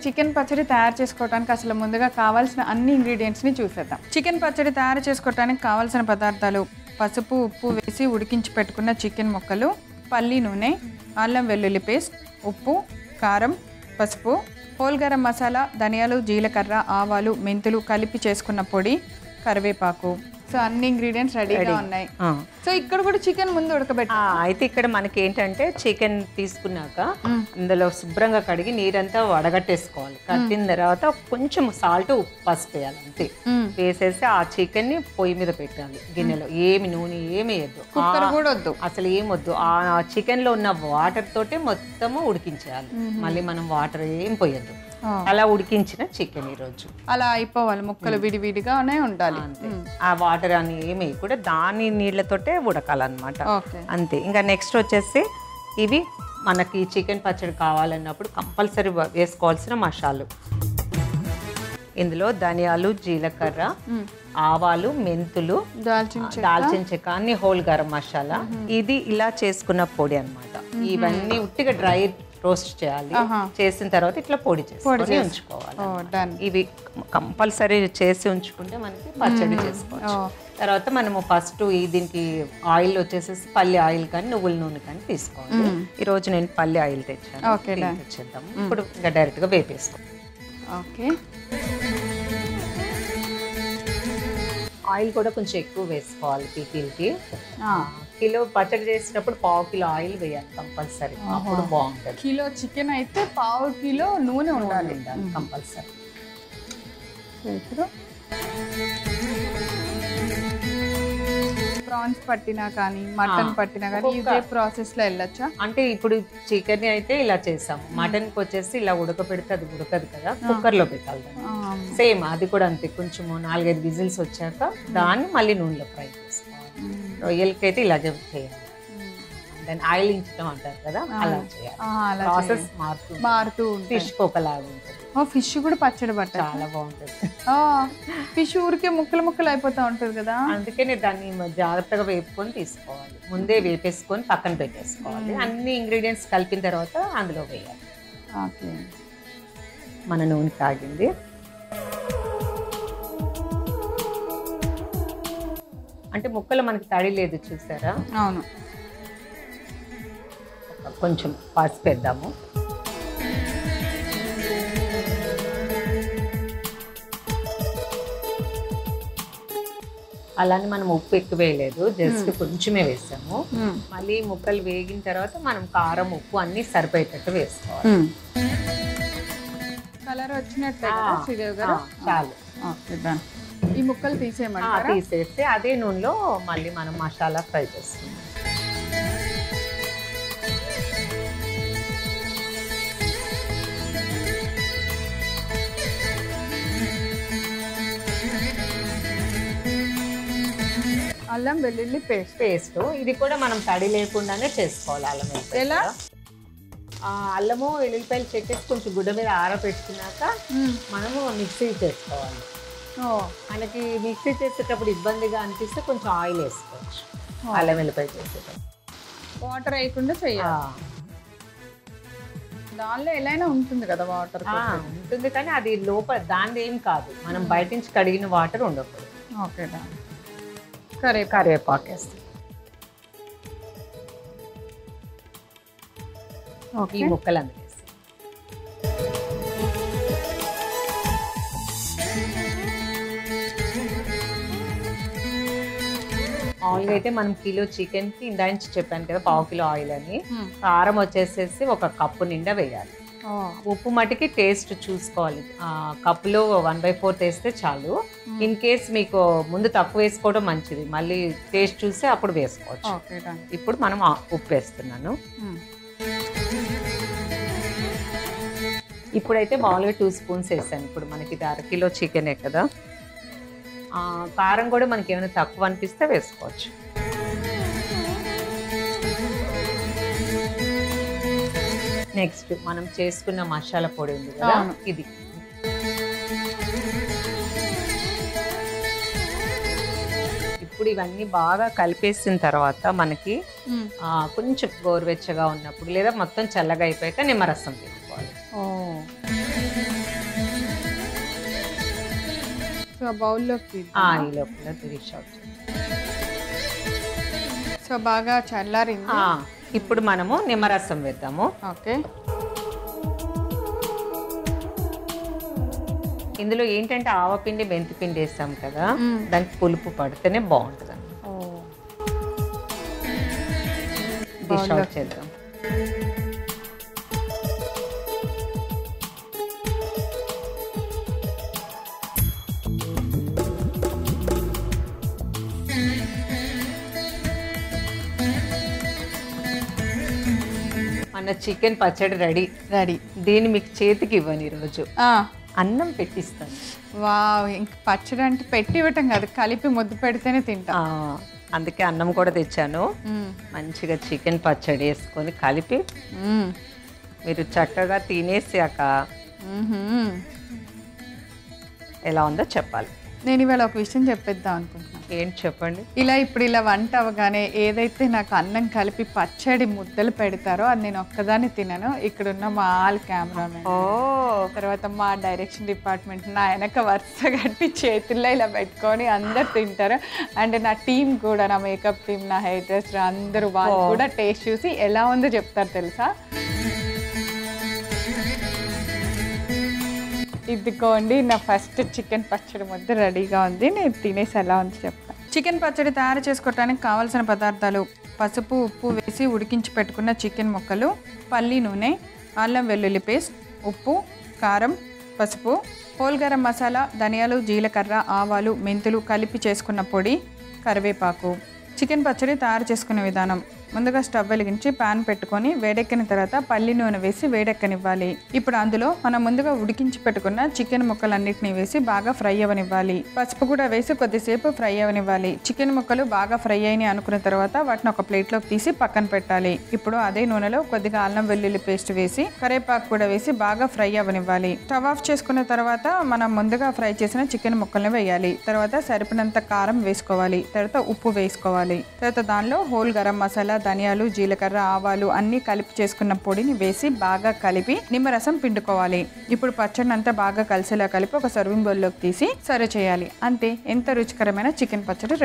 Chicken పచ్చడి తయారు చేసుకోవడానికి అసలు ముందుగా కావాల్సిన అన్ని ఇంగ్రీడియంట్స్ని చూసేద్దాం. చికెన్ పచ్చడి తయారు చేసుకోవడానికి కావాల్సిన పదార్థాలు: పసుపు, ఉప్పు వేసి ఉడికించి పెట్టుకున్న చికెన్ ముక్కలు, పల్లి నూనె, అల్లం వెల్లుల్లి పేస్ట్, ఉప్పు, కారం, పసుపు, హోల్ గరం మసాలా, ధనియాలు, జీలకర్ర, ఆవాలు, మెంతులు కలిపి చేసుకున్న పొడి, కరివేపాకు. సో అన్ని ఇంగ్రీడియంట్స్ రెడీగా ఉన్నాయి. సో ఇక్కడ కూడా చికెన్ ముందు ఉడకబెట్టి అయితే ఇక్కడ మనకి ఏంటంటే చికెన్ తీసుకున్నాక ఇందులో శుభ్రంగా కడిగి నీరంతా వడగట్టేసుకోవాలి. కట్టిన తర్వాత కొంచెం సాల్ట్, ఉప్పు, పసుపు వేయాలి అంతే. వేసేసి ఆ చికెన్ ని పొయ్యి మీద పెట్టాలి గిన్నెలో. ఏమి నూనె ఏమి వేయద్దు, కుక్కర్ కూడా వద్దు, అసలు ఏం వద్దు. ఆ చికెన్ లో ఉన్న వాటర్ తోటే మొత్తము ఉడికించేయాలి. మళ్ళీ మనం వాటర్ ఏం పోయద్దు. అలా ఉడికించిన చికెన్ ఈరోజు అలా అయిపోవాలి. ముక్కలు విడివిడిగానే ఉండాలి. ఆ వాటర్ అని ఏమి కూడా దాని నీళ్ళతోటే ఉడకాలన్నమాట. అంతే. ఇంకా నెక్స్ట్ వచ్చేసి ఇవి మనకి చికెన్ పచ్చడి కావాలన్నప్పుడు కంపల్సరీ వేసుకోవాల్సిన మసాలాలు. ఇందులో ధనియాలు, జీలకర్ర, ఆవాలు, మెంతులు, దాల్చిన చెక్క, అన్ని హోల్ గరం మసాలా. ఇది ఇలా చేసుకున్న పొడి అన్నమాట. ఇవన్నీ ఉట్టిగా డ్రై రోస్ట్ చేయాలి. చేసిన తర్వాత ఇట్లా పొడి చేసుకొని ఉంచుకోవాలి. ఇవి కంపల్సరీ చేసి ఉంచుకుంటే మనకి పచ్చడి చేసుకోవచ్చు. తర్వాత మనము ఫస్ట్ దీనికి ఆయిల్ వచ్చేసేసి పల్లి ఆయిల్ కానీ నువ్వుల నూనె కానీ తీసుకోవాలి. ఈ రోజు నేను పల్లి ఆయిల్ తెచ్చాను. తెచ్చేద్దాము. ఇప్పుడు ఇంకా డైరెక్ట్ గా వేపేసుకోవాలి. ఓకే. ఆయిల్ కూడా కొంచెం ఎక్కువ వేసుకోవాలి. పీపీలకి కిలో పచ్చడి చేసేటప్పుడు పావు కిలో ఆయిల్ వేయాలి కంపల్సరీ. అప్పుడు బాగుంటుంది. కిలో చికెన్ అయితే పావు కిలో నూనె ఉండాలి కంపల్సరీ. ప్రాన్స్ పట్టినా కానీ మటన్ పట్టినా కానీ ఇదే ప్రాసెస్ లో వెళ్ళొచ్చా? అంటే ఇప్పుడు చికెన్ అయితే ఇలా చేసాము, మటన్ కి వచ్చేసి ఇలా ఉడకపెడితే అది ఉడకదు కదా, కుక్కర్ లో పెట్టాలి. సేమ్ అది కూడా అంతే. కొంచెం 4-5 విజిల్స్ వచ్చాక దాన్ని మళ్ళీ నూనెలో ఫ్రై చేసుకోవాలి. రొయ్యలకి అయితే ఇలాగే చేయాలి. దాన్ని ఆయిల్ ఇంచడం అంటారు కదా, అలా చేయాలి. ప్రాసెస్ మారుతూ ఫిష్ ఒకలాగా ఉంటుంది. ఫిష్ కూడా పచ్చడి పట్ట చాలా బాగుంటుంది. ఫిష్ ఊరికే ముక్కలు ముక్కలు అయిపోతా ఉంటుంది కదా, అందుకనే దాన్ని జాగ్రత్తగా వేపుకొని తీసుకోవాలి. ముందే వేపేసుకొని పక్కన పెట్టేసుకోవాలి. అన్ని ఇంగ్రీడియంట్స్ కలిపిన తర్వాత అందులో వేయాలి. ఓకే. మన నూనె కాగింది. అంటే ముక్కలు మనకి తడి లేదు చూసారా? అవును. కొంచెం పసుపు వేద్దాము. అలానే మనం ఉప్పు ఎక్కువ వేయలేదు, జస్ట్ కొంచెమే వేసాము. మళ్ళీ ముక్కలు వేగిన తర్వాత మనం కారం, ఉప్పు అన్ని సరిపోయేటట్టు వేసుకోవాలి. కలర్ వచ్చినట్టు చాలు. ఈ ముక్కలు తీసేస్తే అదే నూనెలో మళ్ళీ మనం మసాలా ఫ్రై చేస్తున్నాం. అల్లం వెల్లుల్లి పేస్ట్ ఇది కూడా మనం తడి లేకుండానే చేసుకోవాలి. అల్లం ఎలా? అల్లము వెల్లుల్లిపాయలు చెక్కేసి కొంచెం గుడ్డ మీద ఆరబెట్టుకున్నాక మనము మిక్సీ చేసుకోవాలి. మనకి మిక్సీ చేసేటప్పుడు ఇబ్బందిగా అనిపిస్తే కొంచెం ఆయిల్ వేసుకోవచ్చు. అల్లం వెల్లుల్లిపాయ చేసేటప్పుడు వాటర్ వేయకుండా చేయాలి. దానిలో ఎలా ఉంటుంది కదా వాటర్ ఉంటుంది, కానీ అది లోపల దాని ఏం కాదు. మనం బయట నుంచి కడిగిన వాటర్ ఉండకూడదు. ఓకే. కరివేపాకు వేస్తాం. ఈ ముక్కలు అందులో వేస్తాం. ఆయిల్ అయితే మనం కిలో చికెన్ కి ఇందాక చెప్పాను కదా పావు కిలో ఆయిల్ అని. కారం వచ్చేసేసి 1 కప్పు నిండా వేయాలి. ఉప్పు మటుకి టేస్ట్ చూసుకోవాలి. కప్పులో 1/4 వేస్తే చాలు. ఇన్ కేస్ మీకు ముందు తక్కువ వేసుకోవడం మంచిది, మళ్ళీ టేస్ట్ చూసి అప్పుడు వేసుకోవచ్చు. ఇప్పుడు మనం ఉప్పు వేస్తున్నాను. ఇప్పుడైతే మామూలుగా 2 స్పూన్స్ వేసాను. ఇప్పుడు మనకి ఇది 1/2 కిలో చికెనే కదా. కారం కూడా మనకి ఏమైనా తక్కువ అనిపిస్తే వేసుకోవచ్చు. నెక్స్ట్ మనం చేసుకున్న మసాలా పొడి ఉంది కదా, ఇది ఇప్పుడు ఇవన్నీ బాగా కలిపేసిన తర్వాత మనకి కొంచెం గోరువెచ్చగా ఉన్నప్పుడు లేదా మొత్తం చల్లగా అయిపోయాక నిమ్మరసం తీసుకోవాలి. సో బౌల్లోకి ఈ లోపల డిష్ అవుట్ చేద్దాం. సో బాగా చల్లారింది. ఇప్పుడు మనము నిమ్మరసం వేద్దాము. ఓకే. ఇందులో ఏంటంటే ఆవపిండి మెంతిపిండి వేస్తాం కదా, దానికి పులుపు పడితేనే బాగుంటుంది. డిష్ అవుట్ చేద్దాం. మన చికెన్ పచ్చడి రెడీ. దీన్ని మీకు చేతికి ఇవ్వను ఈరోజు, అన్నం పెట్టిస్తాను. వావ్, ఇంక పచ్చడి అంటే పెట్టి ఇవ్వటం కాదు, కలిపి ముద్దు పెడితేనే తింటా. అందుకే అన్నం కూడా తెచ్చాను. మంచిగా చికెన్ పచ్చడి వేసుకొని కలిపి మీరు చక్కగా తినేసాక ఎలా ఉందో చెప్పాలి. నేను ఇవాళ ఒక విషయం చెప్పేద్దాం అనుకుంటున్నాను. ఏంటి చెప్పండి. ఇలా వంట అవగానే ఏదైతే నాకు అన్నం కలిపి పచ్చడి ముద్దలు పెడతారో అది నేను ఒక్కదాన్ని తినను. ఇక్కడున్న మా కెమెరామెన్, తర్వాత మా డైరెక్షన్ డిపార్ట్మెంట్ నా వెనక వరుస కట్టి చేతుల్లో ఇలా పెట్టుకొని అందరు తింటారు. అండ్ నా టీం కూడా, నా మేకప్ టీం, నా హెయిర్ డ్రెస్సర్ అందరూ వాళ్ళు కూడా టేస్ట్ చూసి ఎలా ఉందో చెప్తారు తెలుసా. ఇదిగోండి నా ఫస్ట్ చికెన్ పచ్చడి ముద్ద రెడీగా ఉంది. నేను తినేసి ఎలా ఉంది చెప్తాను. చికెన్ పచ్చడి తయారు చేసుకోవడానికి కావాల్సిన పదార్థాలు: పసుపు, ఉప్పు వేసి ఉడికించి పెట్టుకున్న చికెన్ ముక్కలు, పల్లి నూనె, అల్లం వెల్లుల్లి పేస్ట్, ఉప్పు, కారం, పసుపు, హోల్ గరం మసాలా, ధనియాలు, జీలకర్ర, ఆవాలు, మెంతులు కలిపి చేసుకున్న పొడి, కరివేపాకు. చికెన్ పచ్చడి తయారు చేసుకునే విధానం: ముందుగా స్టవ్ వెలిగించి పాన్ పెట్టుకొని వేడెక్కిన తర్వాత పల్లి నూనె వేసి వేడెక్కనివ్వాలి. ఇప్పుడు అందులో మనం ముందుగా ఉడికించి పెట్టుకున్న చికెన్ ముక్కలన్నిటిని వేసి బాగా ఫ్రై అవ్వనివ్వాలి. పసుపు కూడా వేసి కొద్దిసేపు ఫ్రై అవ్వనివ్వాలి. చికెన్ ముక్కలు బాగా ఫ్రై అయినాయి అనుకున్న తర్వాత వాటిని ఒక ప్లేట్లోకి తీసి పక్కన పెట్టాలి. ఇప్పుడు అదే నూనెలో కొద్దిగా అల్లం వెల్లుల్లి పేస్ట్ వేసి కరివేపాకు కూడా వేసి బాగా ఫ్రై అవ్వనివ్వాలి. స్టవ్ ఆఫ్ చేసుకున్న తర్వాత మనం ముందుగా ఫ్రై చేసిన చికెన్ ముక్కల్ని వేయాలి. తర్వాత సరిపడినంత కారం వేసుకోవాలి. తర్వాత ఉప్పు వేసుకోవాలి. తర్వాత దానిలో హోల్ గరం మసాలా, ధనియాలు, జీలకర్ర, ఆవాలు అన్నీ కలిపి చేసుకున్న పొడిని వేసి బాగా కలిపి నిమ్మరసం పిండుకోవాలి. ఇప్పుడు పచ్చడిని అంతా బాగా కలిసేలా కలిపి ఒక సర్వింగ్ బౌల్లోకి తీసి సర్వ్ చేయాలి. అంతే, ఎంత రుచికరమైన చికెన్ పచ్చడి రెడీ.